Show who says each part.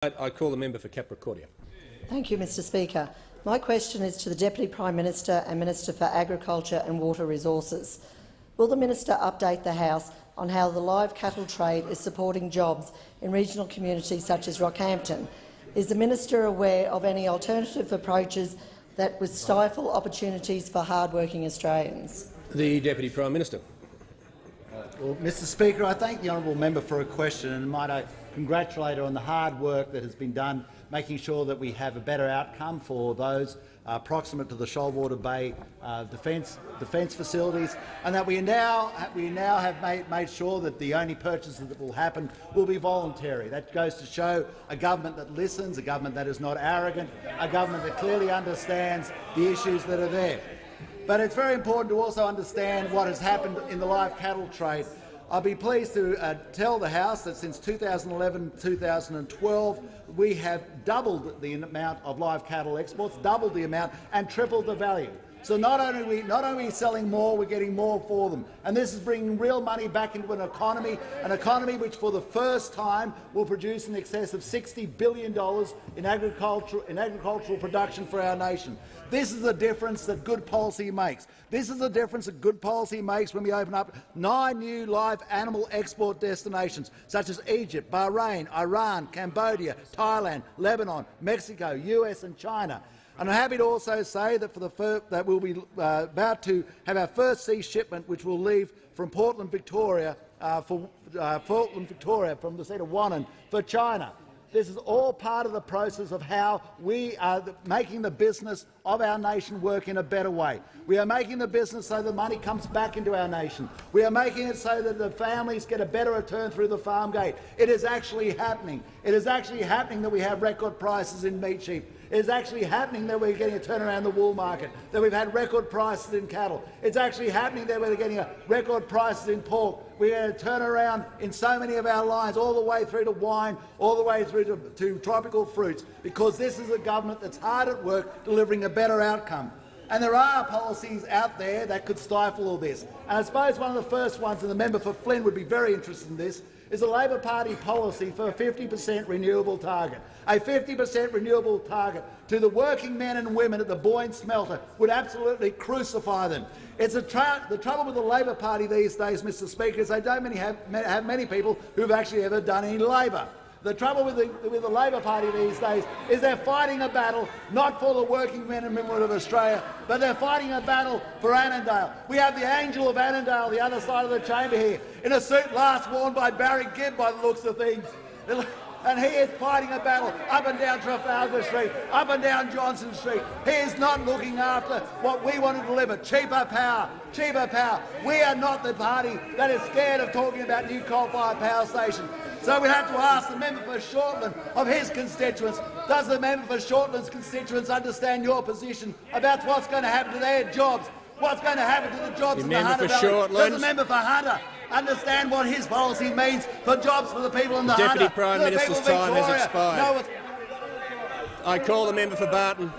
Speaker 1: I call the member for Capricornia.
Speaker 2: Thank you, Mr Speaker. My question is to the Deputy Prime Minister and Minister for Agriculture and Water Resources. Will the minister update the House on how the live cattle trade is supporting jobs in regional communities such as Rockhampton? Is the minister aware of any alternative approaches that would stifle opportunities for hard-working Australians?
Speaker 1: The Deputy Prime Minister.
Speaker 3: Well, Mr Speaker, I thank the honourable member for a question, and might I congratulate her on the hard work that has been done making sure that we have a better outcome for those proximate to the Shoalwater Bay defence facilities, and that we now have made sure that the only purchases that will happen will be voluntary. That goes to show a government that listens, a government that is not arrogant, a government that clearly understands the issues that are there. But it's very important to also understand what has happened in the live cattle trade. I'll be pleased to tell the House that since 2011-2012 we have doubled the amount of live cattle exports, doubled the amount and tripled the value. So not only are we selling more, we're getting more for them. And this is bringing real money back into an economy which for the first time will produce in excess of $60 billion in agricultural production for our nation. This is the difference that good policy makes. This is the difference that good policy makes when we open up 9 new live animal export destinations such as Egypt, Bahrain, Iran, Cambodia, Thailand, Lebanon, Mexico, US and China. And I'm happy to also say that that we'll be about to have our first sea shipment, which will leave from Portland, Victoria, from the seat of Wannon for China. This is all part of the process of how we are making the business of our nation work in a better way. We are making the business so the money comes back into our nation. We are making it so that the families get a better return through the farm gate. It is actually happening. It is actually happening that we have record prices in meat sheep. It is actually happening that we're getting a turnaround in the wool market, that we've had record prices in cattle. It's actually happening that we're getting record prices in pork. We're going to turn around in so many of our lines, all the way through to wine, all the way through to tropical fruits, because this is a government that's hard at work delivering a better outcome. And there are policies out there that could stifle all this. And I suppose one of the first ones, and the member for Flynn would be very interested in this, is a Labor Party policy for a 50% renewable target. A 50% renewable target to the working men and women at the Boyne smelter would absolutely crucify them. It's the trouble with the Labor Party these days, Mr Speaker, is they don't have many people who've actually ever done any labour. The trouble with the Labor Party these days is they're fighting a battle not for the working men and women of Australia, but they're fighting a battle for Annandale. We have the Angel of Annandale, the other side of the chamber here, in a suit last worn by Barry Gibb by the looks of things. And he is fighting a battle up and down Trafalgar Street, up and down Johnson Street. He is not looking after what we want to deliver, cheaper power, cheaper power. We are not the party that is scared of talking about new coal-fired power stations. So we have to ask the member for Shortland of his constituents, does the member for Shortland's constituents understand your position about what's going to happen to their jobs? What's going to happen to the jobs in the Hunter Valley? Does the member for Hunter understand what his policy means for jobs for the people in the Hunter?
Speaker 1: Deputy Prime Minister's time has expired. I call the member for Barton.